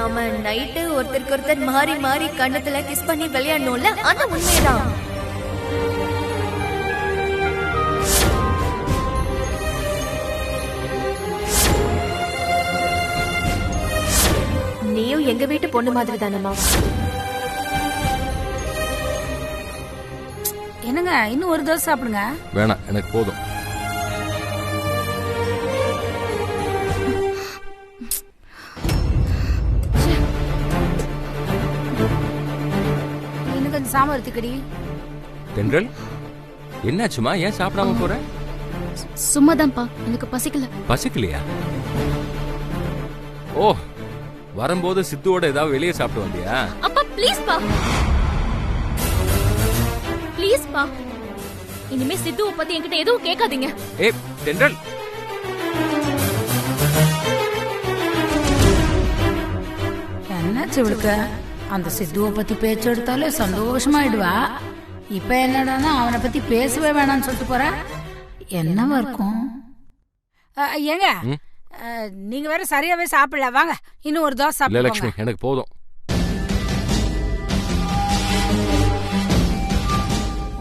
நாம நைட்டு ஒருத்தருக்கு ஒருத்தர் மாறி மாறி கண்ணத்துல கிஸ் பண்ணி விளையாடணும்ல, அந்த உண்மைதான். நீயும் எங்க வீட்டு பொண்ணு மாதிரி தானம்மா. என்னங்க இன்னும் ஒரு தோசை சாப்பிடுங்க. வேணாம், எனக்கு போதும். இன்னும் கொஞ்சம் சாம்பார் ஊத்திக்கடி. தென்றல், என்னாச்சுமா? ஏன் சாப்பிடாம போற? சும்மாதான்ப்பா, எனக்கு பசிக்கல. பசிக்கலையா? ஓ, வரும்போது சித்துவோட ஏதாவது வெளியே சாப்பிட்டு வந்தியா? அப்பா ப்ளீஸ் பா, ப்ளீஸ் பா, இனிமே சித்துவை பத்தி என்கிட்ட எதுவும் கேட்காதீங்க. ஏ தென்றல், என்னாச்சு இவளுக்கு? அந்த சித்துவை பத்தி பேச்சு எடுத்தாலே சந்தோஷமாயிடுவா. இப்ப என்னடானா அவனை பத்தி பேசவே வேணாம்னு சொல்லிட்டு போற. என்னவா இருக்கும்? ஏங்க நீங்க வேற சரியாவே சாப்பிடல. வாங்க இன்னும் ஒரு தோசை சாப்பிடுங்க. லட்சுமி, எனக்கு போதும்.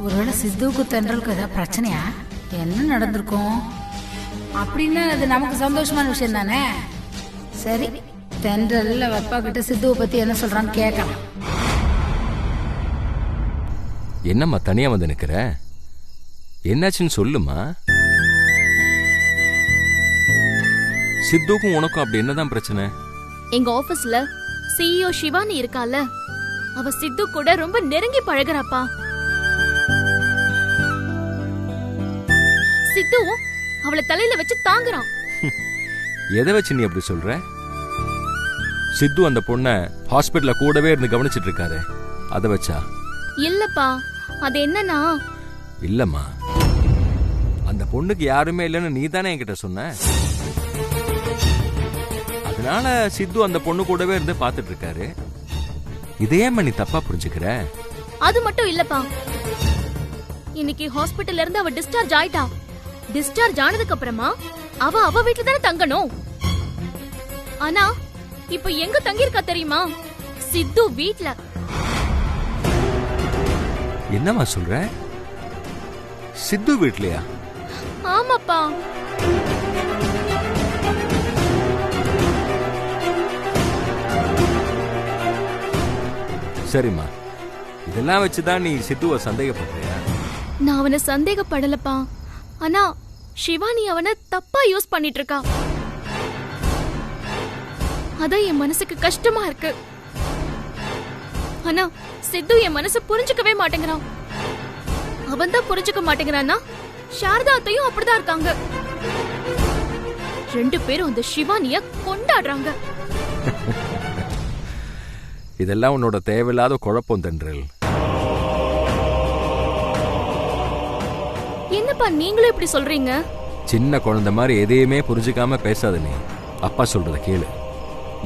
ஒருவேளை சித்துவுக்கு தென்றலுக்கு ஏதாவது பிரச்சனையா? என்ன நடந்திருக்கும்? அப்படின்னு அது நமக்கு சந்தோஷமான விஷயம் தானே. சரி, தென்றல் அப்பா கிட்ட சித்துவை பத்தி என்ன சொல்றான்னு கேட்கலாம். என்னம்மா தனியா வந்து நிக்கிற? என்னாச்சுன்னு சொல்லுமா. சித்துக்கும் உனக்கும் அப்படி என்னதான் பிரச்சனை? எங்க ஆபீஸ்ல சிஇஓ சிவானி இருக்கால, அவ சித்து கூட ரொம்ப நெருங்கி பழகுறாப்பா. சித்துவும் அவளை தலையில வச்சு தாங்குறான். எதை வச்சு நீ அப்படி சொல்ற? சித்து அந்த பொண்ண ஹாஸ்பிடல்ல கூடவே இருந்து கவனிச்சிட்டு இருக்காரு, அத வச்சா? இல்லப்பா, அது என்னன்னா... இல்லம்மா, அந்த பொண்ணுக்கு யாருமே இல்லைன்னு நீ தானே என்கிட்ட சொன்ன. அதனால சித்து அந்த பொண்ணு கூடவே இருந்து பாத்துட்டு இருக்காரு. இதையே நீ தப்பா புரிஞ்சுக்கிற? அது மட்டும் இல்லப்பா, இன்னைக்கு ஹாஸ்பிடல்ல இருந்து அவ டிஸ்சார்ஜ் ஆயிட்டா. டிஸ்சார்ஜ் ஆனதுக்கு அப்புறமா அவ வீட்டுல தானே தங்கணும். ஆனா இப்ப எங்க தங்கி இருக்கா தெரியுமா? சித்து வீட்ல. என்னம்மா சொல்ற? சித்து வீட்லயா? ஆமாப்பா. சரிம்மா, இதெல்லாம் வச்சுதான் நீ சித்துவ சந்தேகப்படுறியா? நான் அவனை சந்தேகப்படலப்பா, ஆனா சிவானி அவனை தப்பா யூஸ் பண்ணிட்டு இருக்கா. அதான் என் மனசுக்கு கஷ்டமா இருக்கு. ஆனா சித்து என் மனசு புரிஞ்சுக்கவே மாட்டேங்கிறான். அவன் தான் புரிஞ்சுக்க மாட்டேங்கிறான்னா சாரதாத்தையும் அப்படிதான் இருக்காங்க. ரெண்டு பேரும் அந்த சிவானிய கொண்டாடுறாங்க. இதெல்லாம் உன்னோட தேவையில்லாத குழப்பம் தென்றல். என்னப்பா நீங்களும் இப்படி சொல்றீங்க? சின்ன குழந்தை மாதிரி எதையுமே புரிஞ்சுக்காம பேசாத நீ. அப்பா சொல்றத கேளு.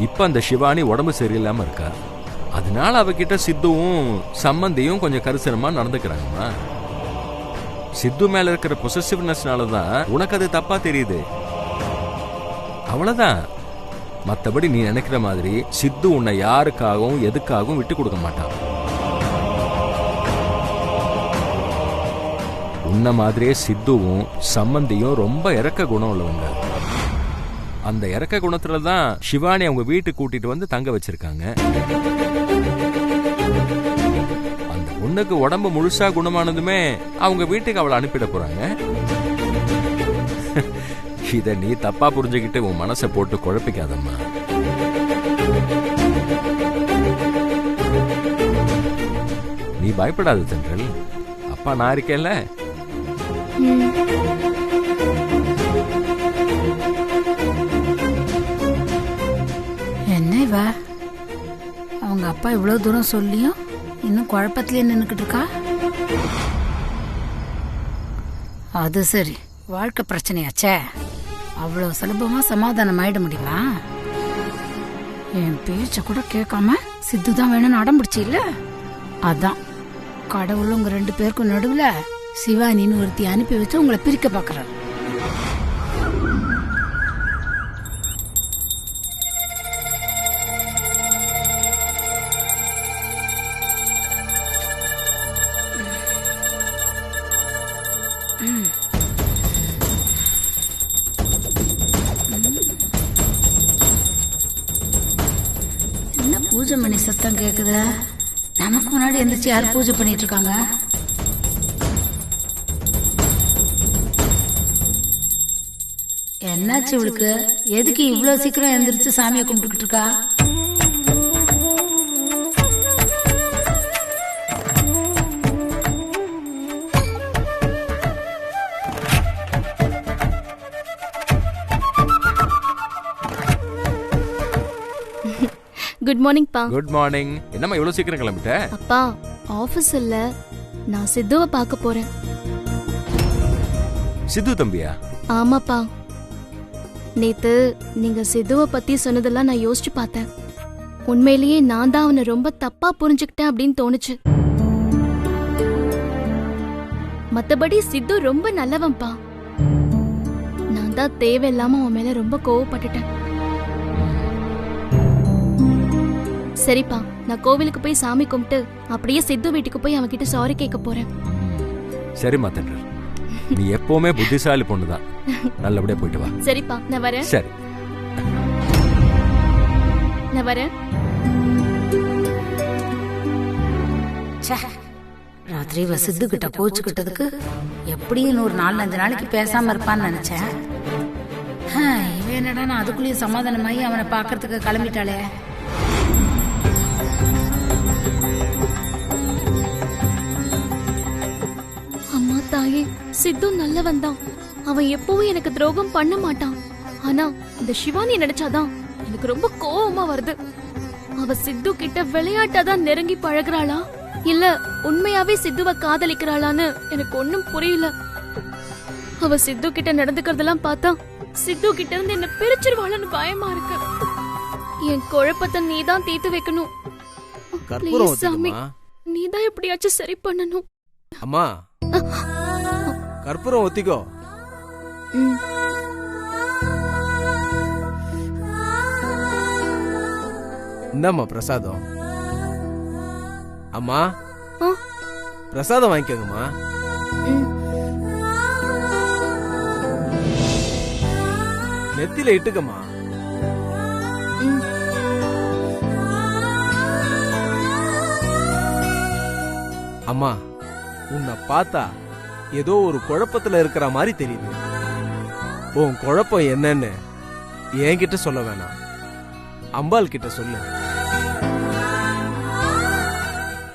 இப்ப அந்த சிவானி உடம்பு சரியில்லாம இருக்கா. அதனால அவகிட்ட சித்துவும் சம்பந்தியும் கொஞ்சம் கரிசனமா நடந்துக்கிறாங்கம்மா. சித்து மேல இருக்கிற பொசசிவ்னஸ்னாலதான் உனக்கு அது தப்பா தெரியுது, அவ்வளவுதான். மத்தபடி நீ நினைக்கிற மாதிரி சித்து உன்னை யாருக்காகவும் எதுக்காகவும் விட்டு கொடுக்க மாட்டான். உன்ன மாதிரியே சித்துவும் சம்பந்தியும் ரொம்ப இரக்க குணம் உள்ளவங்க. அந்த இரக்க குணத்துலதான் சிவானி அவங்க வீட்டுக்கு கூட்டிட்டு வந்து தங்க வச்சிருக்காங்க. அந்த பொண்ணுக்கு உடம்பு முழுசா குணமானதுமே அவங்க வீட்டுக்கு அவளை அனுப்பிட போறாங்க. இத நீ தப்பா புரிஞ்சுக்கிட்டு உன் மனசை போட்டு குழப்பிக்காதம்மா. நீ பயப்படாத தென்றல், அப்பா நான் இருக்கேன்ல. என்ன இவ, அவங்க அப்பா இவ்வளவு தூரம் சொல்லியும் இன்னும் குழப்பத்திலே நின்னுக்கிட்டு இருக்கா? அது சரி, வாழ்க்கை பிரச்சனையாச்சே, அவ்வளவு சுலபமா சமாதானம் ஆயிட முடியுமா? என் பேச்ச கூட கேட்காம சித்து தான் வேணும்னு அடம் பிடிச்சி இல்ல, அதான் கடவுள் உங்க ரெண்டு பேருக்கும் நடுவுல சிவானின்னு ஒருத்தி அனுப்பி வச்சு உங்களை பிரிக்க பாக்குறாரு. என்ன பூஜை மணி சத்தம் கேக்குதா? நமக்கு முன்னாடி எந்திரிச்சு யார் பூஜை பண்ணிட்டு இருக்காங்க? என்னாச்சு இவளுக்கு? எதுக்கு இவ்வளவு சீக்கிரம் எந்திரிச்சு சாமியை கும்பிட்டுக்கிட்டு இருக்கா? குட் மார்னிங் பா. Good morning. என்னம்மா இவ்வளவு சீக்கிரம் கிளம்பிட்ட? அப்பா ஆபீஸ் இல்ல, நான் சித்துவை பார்க்க போறேன். சித்து தம்பியா? ஆமாப்பா, நேத்து நீங்க சித்துவை பத்தி சொன்னதெல்லாம் நான் யோசிச்சு பார்த்தேன். உண்மையிலேயே நான் தான் அவனை ரொம்ப தப்பா புரிஞ்சுக்கிட்டேன் அப்படின்னு தோணுச்சு. மத்தபடி சித்து ரொம்ப நல்லவன்பா. நான் தான் தேவையில்லாம அவன் மேல ரொம்ப கோவப்பட்டுட்டேன். சரிப்பா, நான் கோவிலுக்கு போய் சாமி கும்பிட்டு அப்படியே சித்து வீட்டுக்கு போய் அவன்கிட்ட சாரி கேட்க போறேன். சரிம்மா தென்றல், நீ எப்பவுமே புத்திசாலி பொண்ணுதான். நல்லபடியா போயிட்டு வா. சரிப்பா, நான் வரேன். சரி, நான் வரேன். ராத்திரி சித்து கிட்ட கோச்சுக்கிட்டதுக்கு எப்படியும் ஒரு 4-5 நாளைக்கு பேசாம இருப்பான்னு நினைச்சேன். இவன் என்னடா நான் அதுக்குள்ளேயும் சமாதானமாயி அவனை பாக்குறதுக்கு கிளம்பிட்டாளே. அம்மா தாயே, சித்து நல்லவன் தான். அவன் எப்பவும் எனக்கு துரோகம் பண்ண மாட்டான். ஆனா இந்த சிவானி நினைச்சாதான் எனக்கு ரொம்ப கோவமா வருது. அவ சித்து கிட்ட விளையாட்டாதான் நெருங்கி பழகுறாளா, இல்ல உண்மையாவே சித்துவ காதலிக்கிறாளான்னு எனக்கு ஒண்ணும் புரியல. அவ சித்து கிட்ட நடந்துக்கிறதெல்லாம் பார்த்தா சித்து கிட்ட இருந்து என்ன பிரிச்சிருவாளன்னு பயமா இருக்கு. என் குழப்பத்தை நீதான் தீர்த்து வைக்கணும். கற்பூரம் Please, சாமி, ஊத்திக்கம்மா. நீதான் எப்படியாச்சும் சரி பண்ணணும். அம்மா கற்பூரம் ஒத்திக்கோ. ம். இந்தாம்மா பிரசாதம். அம்மா ஆ, பிரசாதம் வாங்கிக்கோங்கம்மா. ம். நெத்தில இட்டுக்கம்மா. ம். அம்மா உன்னை பார்த்தா ஏதோ ஒரு குழப்பத்துல இருக்கிற மாதிரி தெரியுது. உன் குழப்பம் என்னன்னு என்கிட்ட சொல்ல வேணாம், அம்பாள் கிட்ட சொல்லு.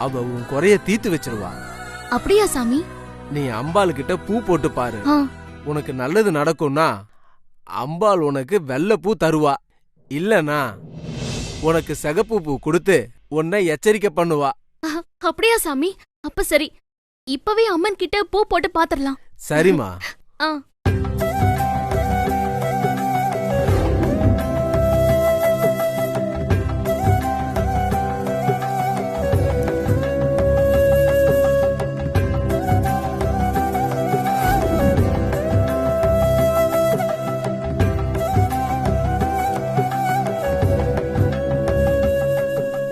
அவ உன் குறைய தீர்த்து வச்சிருவா. அப்படியா சாமி? நீ அம்பாள் கிட்ட பூ போட்டு பாரு. ஆ, உனக்கு நல்லது நடக்கும்னா அம்பாள் உனக்கு வெள்ளை பூ தருவா. இல்லனா உனக்கு சிகப்பு பூ கொடுத்து உன்னை எச்சரிக்கை பண்ணுவா. அப்படியா சாமி? அப்ப சரி, இப்பவே அம்மன் கிட்ட பூ போட்டு பாத்துரலாம். சரிம்மா. ஆ.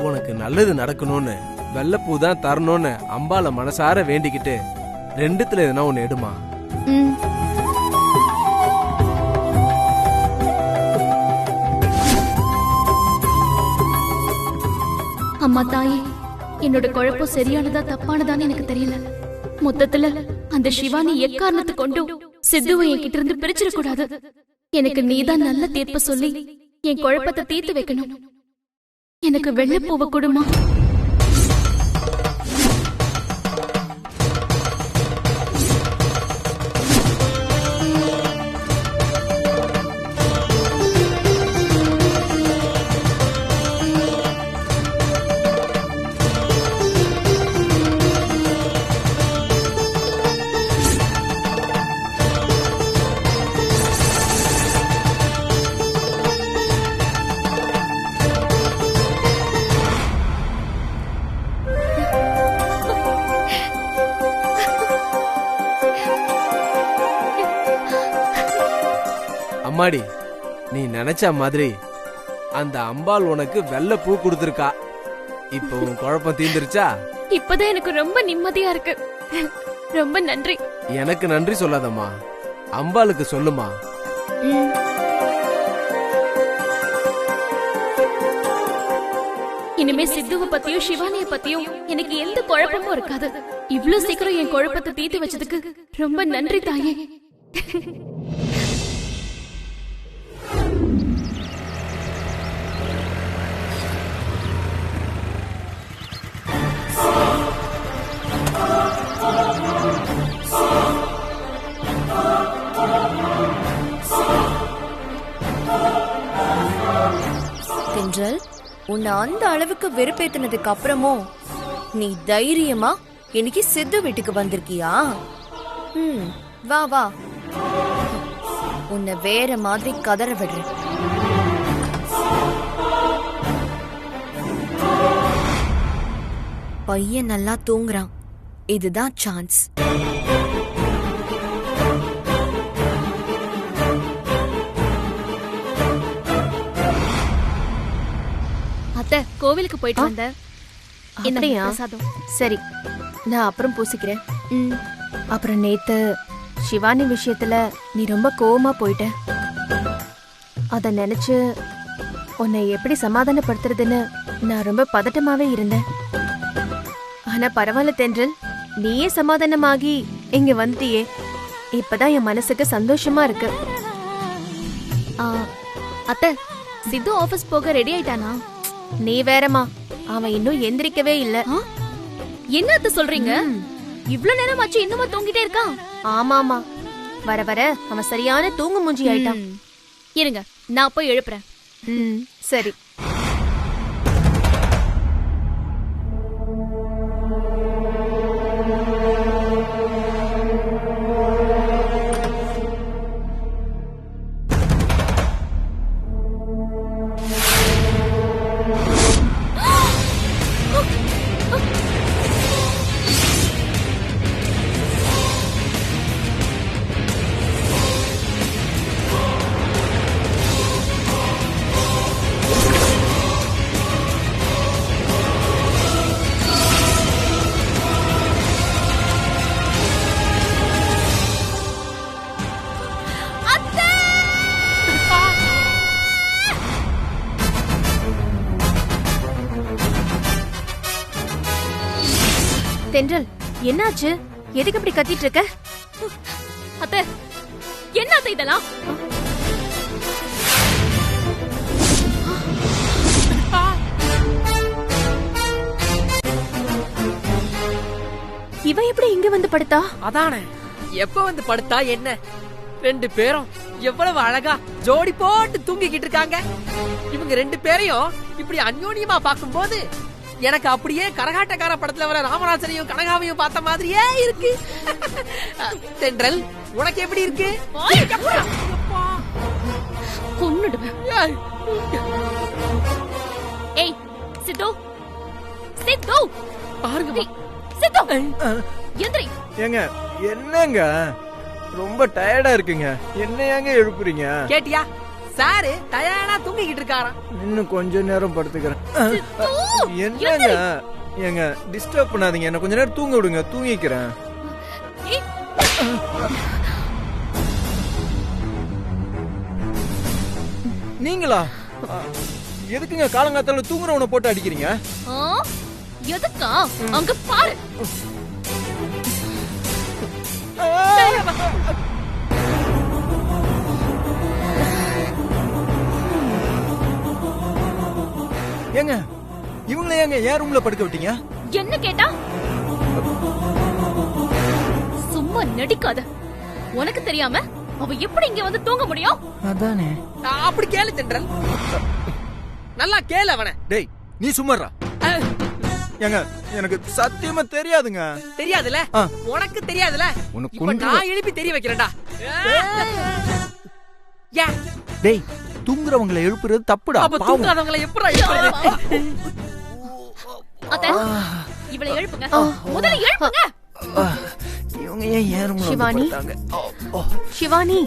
உனக்கு நல்லது நடக்கணும்னு வெள்ளைப்பூ தான் தரணும்னு அம்பால மனசார வேண்டிக்கிட்டு 2த்துல எதுனா ஒன்னு எடுமா. ம். அம்மா தாயே, என்னோட குழப்பம் சரியானதா தப்பானதான்னு எனக்கு தெரியல. மொத்தத்துல அந்த சிவானி எக்காரணத்தை கொண்டு சித்துவை என்கிட்ட இருந்து பிரிச்சிடக்கூடாது. எனக்கு நீதான் நல்ல தீர்ப்பு சொல்லி என் குழப்பத்தை தீர்த்து வைக்கணும். எனக்கு வெள்ளைப்பூவை கொடுமா. அம்மாடி, நீ நினைச்ச மாதிரி அந்த அம்பாள் உனக்கு வெள்ளை பூ கொடுத்திருக்கா. இப்ப உன் குழப்பம் தீர்ந்துருச்சா? இப்பதான் எனக்கு ரொம்ப நிம்மதியா இருக்கு. ரொம்ப நன்றி. எனக்கு நன்றி சொல்லாதம்மா, அம்பாளுக்கு சொல்லுமா. ம். இனிமே சித்துவ பத்தியும் சிவானிய பத்தியும் எனக்கு எந்த குழப்பமும் இருக்காது. இவ்ளோ சீக்கிரம் என் குழப்பத்தை தீர்த்து வச்சதுக்கு ரொம்ப நன்றி தாயே. தென்றல், உன்னை அந்த அளவுக்கு வெறுப்பேத்தினதுக்கு அப்புறமும் நீ தைரியமா இன்னைக்கு சித்து வீட்டுக்கு வந்திருக்கியா? வா வா, உன்னை வேற மாதிரி கதற விடுறேன். பையன் நல்லா தூங்குறான், இதுதான் சான்ஸ். அத்தை, கோவிலுக்கு போயிட்டு வந்த. அப்படியா? பிரசாதம். சரி, நான் அப்புறம் பூசிக்கிறேன். அப்புறம் நேத்து சிவானி விஷயத்துல நீ ரொம்ப கோவமா போயிட்ட. அத நினைச்சு உன்னை எப்படி சமாதானப்படுத்துறதுன்னு நான் ரொம்ப பதட்டமாவே இருந்தேன். ஆனா பரவாயில்ல தென்றல், நீயே சமாதானமாகி இங்க வந்துட்டியே. இப்பதான் என் மனசுக்கு சந்தோஷமா இருக்கு. அத்தை, சித்து ஆபீஸ் போக ரெடி ஆயிட்டானா? நீ வேறமா, அவன் இன்னும் எந்திரிக்கவே இல்ல. என்ன அத்தை சொல்றீங்க? இவ்ளோ நேரம் ஆச்சு இன்னுமா தூங்கிட்டே இருக்கான்? ஆமாமா, வர வர அவன் சரியான தூங்கு மூஞ்சி ஆயிட்டான். இருங்க, நான் போய் எழுப்புறேன். சரி. தென்றல், என்னாச்சு? எதுக்கு இப்படி கத்திட்டு இருக்க? அத்தை, என்ன அத்தை இதெல்லாம்? இவ எப்படி இங்க வந்து படுத்தா? அதானே, எப்ப வந்து படுத்தா என்ன? ரெண்டு பேரும் எவ்வளவு அழகா ஜோடி போட்டு தூங்கிக்கிட்டு இருக்காங்க. இவங்க ரெண்டு பேரையும் இப்படி அந்யோன்யமா பார்க்கும்போது எனக்கு அப்படியே கரகாட்டக்கார படத்துல வர ராமராஜனையும் கனகாவையும் பார்த்த மாதிரியே இருக்கு. தென்றல், உனக்கு எப்படி இருக்கு? கொன்னுடுவேன். ஏய் சித்து, சித்து பாருங்க சித்து, எந்திரி. ஏங்க, என்னங்க ரொம்ப டயர்டா இருக்குங்க, என்ன ஏங்க எழுப்புறீங்க? கேட்டியா? சாரு டயர்டா தூங்கிக்கிட்டு இருக்காராம். இன்னும் கொஞ்ச நேரம் படுத்துக்கிறேன். என்னங்க, ஏங்க டிஸ்டர்ப் பண்ணாதீங்க, என்ன கொஞ்ச நேரம் தூங்க விடுங்க, தூங்கிக்கிறேன். நீங்களா? எதுக்குங்க காலங்காத்தால தூங்குறவனை போட்டு அடிக்கிறீங்க? எதுக்கா? அங்க பாரு. ஏங்க, இவங்கள ஏங்க ஏன் ரூம்ல படுக்க விட்டீங்க? என்ன கேட்டா? சும்மா நடிக்காத. உனக்கு தெரியாம அவ எப்படி இங்க வந்து தூங்க முடியும்? அதானே. அப்படி கேளு தென்றல், நல்லா கேளு அவன. டேய், நீ சும்மாறா. ஏங்க, எனக்கு சத்தியமா தெரியாதுங்க. தெரியாதுல? உனக்கு தெரியாதுல? இப்ப நான் எழுப்பி தெரிய வைக்கிறேன்டா. டேய், தூங்குறவங்களை எழுப்புறது தப்புடா. அப்ப தூங்காதவங்களை எப்பறா எழுப்புறது? அத்தை, இவளை எழுப்புங்க. முதல்ல எழுப்புங்க. இவங்க ஏன் ஏறும்? சிவானி, சிவானி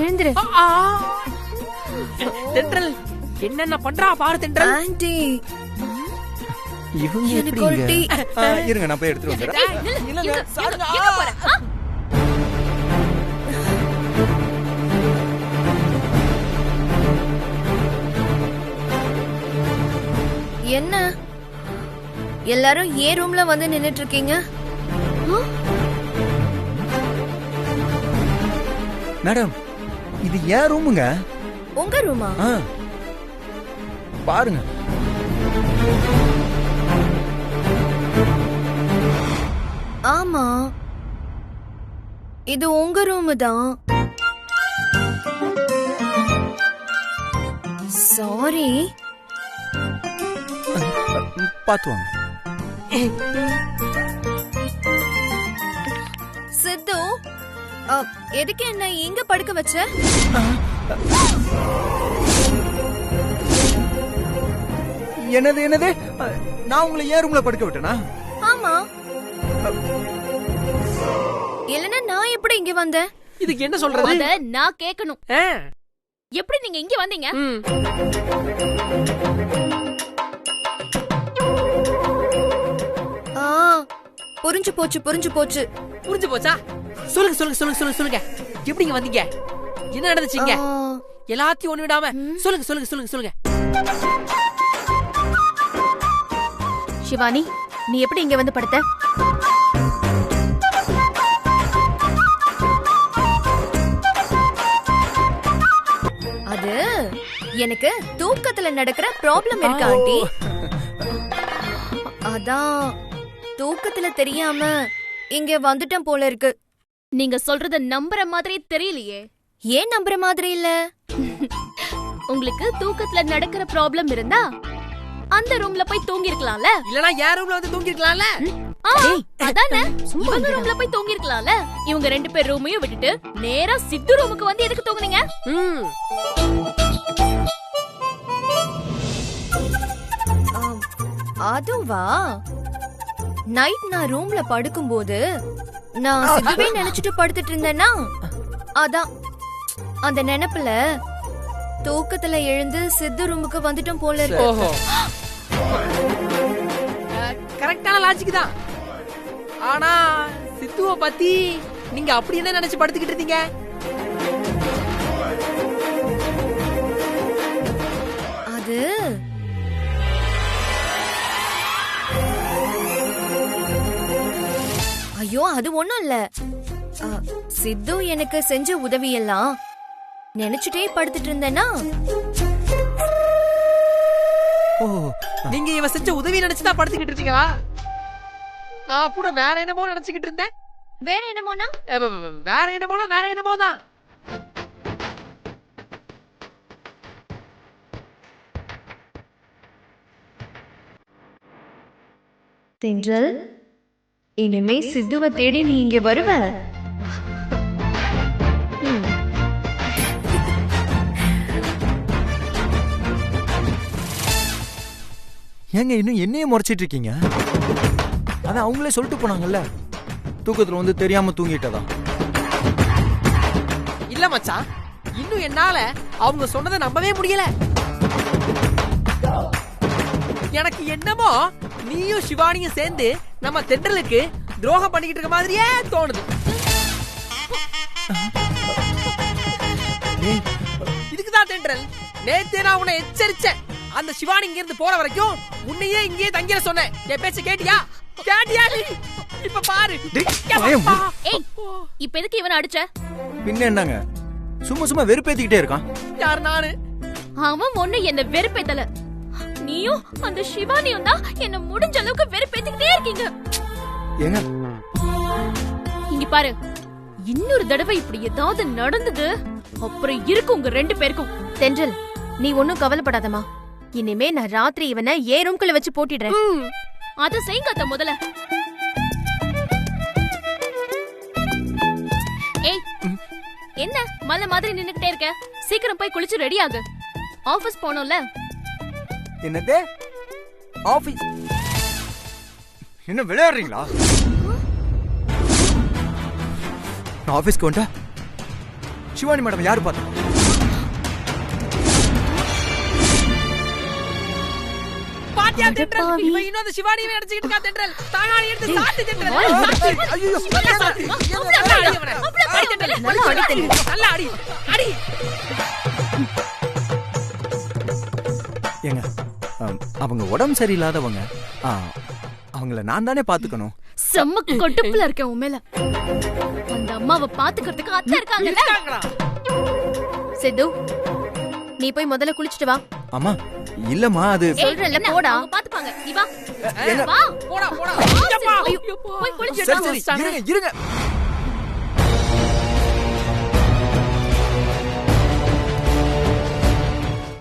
எழுந்திரு. தென்றல், என்னென்ன பண்றா பாரு தென்றல். ஆண்டி, இவங்க எனக்கு ஒரு டீ. இருங்க நான் போய் எடுத்துட்டு வந்துடுறேன். இல்லங்க சாருங்க. எங்க போற ஆ? என்ன எல்லாரும் ஏன் ரூம்ல வந்து நின்னுட்டு இருக்கீங்க? மேடம் இது ஏன் ரூமுங்க? உங்க ரூமா? ஆ. பாருங்க. ஆமா, இது உங்க ரூம் தான். சாரி. பாத்து வாங்க. சித்து, எதுக்கு என்ன இங்க படுக்க வச்ச? என்னது என்னது? நான் உங்களை ஏன் ரூம்ல படுக்க விட்டேனா? ஆமா, இல்லனா நான் எப்படி இங்க வந்தேன்? இதுக்கு என்ன சொல்றது? அத நான் கேட்கணும். ஆ. எப்படி நீங்க இங்க வந்தீங்க? ம். ஆ, புரிஞ்சு போச்சு புரிஞ்சு போச்சு. புரிஞ்சு போச்சா? சொல்லுங்க சொல்லுங்க சொல்லுங்க சொல்லுங்க சொல்லுங்க. எப்படிங்க வந்தீங்க? என்ன நடந்துச்சுங்க? ஆ, எல்லாத்தையும் ஒண்ணு விடாம சொல்லுங்க சொல்லுங்க சொல்லுங்க சொல்லுங்க. சிவானி, நீ எப்படி இங்க வந்து படுத்த? அது எனக்கு தூக்கத்துல நடக்கிற ப்ராப்ளம் இருக்கு ஆண்டி. அதான் தூக்கத்துல தெரியாம இங்க வந்துட்டேன் போல இருக்கு. நீங்க சொல்றத நம்புற மாதிரி தெரியலையே. ஏன் நம்புற மாதிரி இல்ல? உங்களுக்கு தூக்கத்துல நடக்கிற ப்ராப்ளம் இருந்தா அந்த ரூம்ல போய் தூங்கி இருக்கலாம்ல. இல்லனா யார் ரூம்ல வந்து தூங்கி இருக்கலாம்ல? அதானே, இவங்க ரூம்ல போய் தூங்கி இருக்கலாம்ல. இவங்க ரெண்டு பேர் ரூமையும் விட்டுட்டு நேரா சித்து ரூமுக்கு வந்து எதுக்கு தூங்குனீங்க? ம். அதுவா, நைட் நான் ரூம்ல படுக்கும்போது நான் சித்துவே நினைச்சிட்டு படுத்துட்டு இருந்தேன்னா, அதான் அந்த நினைப்புல தூக்கத்துல எழுந்து சித்து ரூமுக்கு வந்துட்டோம் போல இருக்கு. ஓஹோ. கரெக்டான லாஜிக் தான். ஆனா சித்துவ பத்தி நீங்க அப்படி என்ன நினைச்சு படுத்துக்கிட்டு இருந்தீங்க? அது ஐயோ, அது ஒண்ணும் இல்ல. சித்து எனக்கு செஞ்ச உதவியெல்லாம் நினைச்சுட்டே படுத்துட்டு இருந்தேன்னா, ஓ, நீங்க இவ செஞ்ச உதவி நினைச்சுதான் படுத்துக்கிட்டு இருக்கீங்களா? நான் கூட வேற என்னமோ நினைச்சுக்கிட்டு இருந்தேன். வேற என்னமோனா? வேற என்னமோனா வேற என்னமோ தான். தென்றல், இனிமே சித்துவ தேடி நீ இங்க வருவ? ஏங்க இன்னும் என்னையே முறைச்சிட்டு இருக்கீங்க? அதான் அவங்களே சொல்லிட்டு போனாங்கல்ல, தூக்கத்துல வந்து தெரியாம தூங்கிட்டதா. இல்ல மச்சான், இன்னும் என்னால அவங்க சொன்னதை நம்பவே முடியல. எனக்கு என்னமோ நீயும் சிவானியும் சேர்ந்து நம்ம தென்றலுக்கு துரோகம் பண்ணிக்கிட்டு இருக்க மாதிரியே தோணுது. இதுக்குதான் தென்றல், நேத்தே நான் உன்னை எச்சரிச்சேன். அந்த சிவானி இங்க இருந்து போற வரைக்கும் உன்னையே இங்கேயே தங்கிட சொன்னேன். என் பேச்ச கேட்டியா? கேட்டியா நீ? இப்ப பாரு. ஏய், இப்ப எதுக்கு இவனை அடிச்ச? பின்ன என்னங்க, சும்மா சும்மா வெறுப்பேத்திக்கிட்டே இருக்கான். யார்? நானு? அவன் ஒண்ணு என்ன வெறுப்பேத்தல. நீயும் அந்த சிவானியும் தான் என்ன முடிஞ்ச அளவுக்கு வெறுப்பேத்திக்கிட்டே இருக்கீங்க. ஏங்க இங்க பாரு, இன்னொரு தடவை இப்படி ஏதாவது நடந்தது அப்புறம் இருக்கு உங்க ரெண்டு பேருக்கும். தென்றல், நீ ஒன்னும் கவலைப்படாதமா. இனிமே நான் ராத்திரி இவனை ஏன் ரூம்குள்ள வச்சு போட்டிடுறேன். அத செய்யுங்க அத்த முதல்ல. ஏய், என்ன மல்ல மாதிரி நின்னுக்கிட்டே இருக்க? சீக்கிரம் போய் குளிச்சு ரெடி ஆகு. ஆபீஸ் போனோம்ல. என்னது ஆபீஸ்? என்ன விளையாடுறீங்களா? நான் ஆபீஸ்க்கு வந்தா சிவானி மேடம் யாரு பார்த்தா? பாட்டி பாத்தியா தென்றல் இவன் இன்னும் அந்த சிவானியை அடிச்சிட்டு இருக்கா தென்றல் தானாடி எடுத்து சாத்து தென்றல் ஐயோ நல்லா அடி அடி ஏங்க அவங்க உடம்பு சரியில்லாதவங்க அவங்கள நான் தானே பாத்துக்கணும். செம்ம கொட்டுப்புல இருக்கேன் உன் மேல. அந்த அம்மாவை பாத்துக்கிறதுக்கு அத்தை இருக்காங்கல்ல. சித்து நீ போய் முதல்ல குளிச்சிட்டு வா. அம்மா இல்லம்மா அது சொல்றேன்ல போடா. அவங்க பாத்துப்பாங்க. நீ வா. ஏங்க, வா. போடா போடா ஐயோ, போய் குளிச்சிட்டு சரி வா. சரி இருங்க இருங்க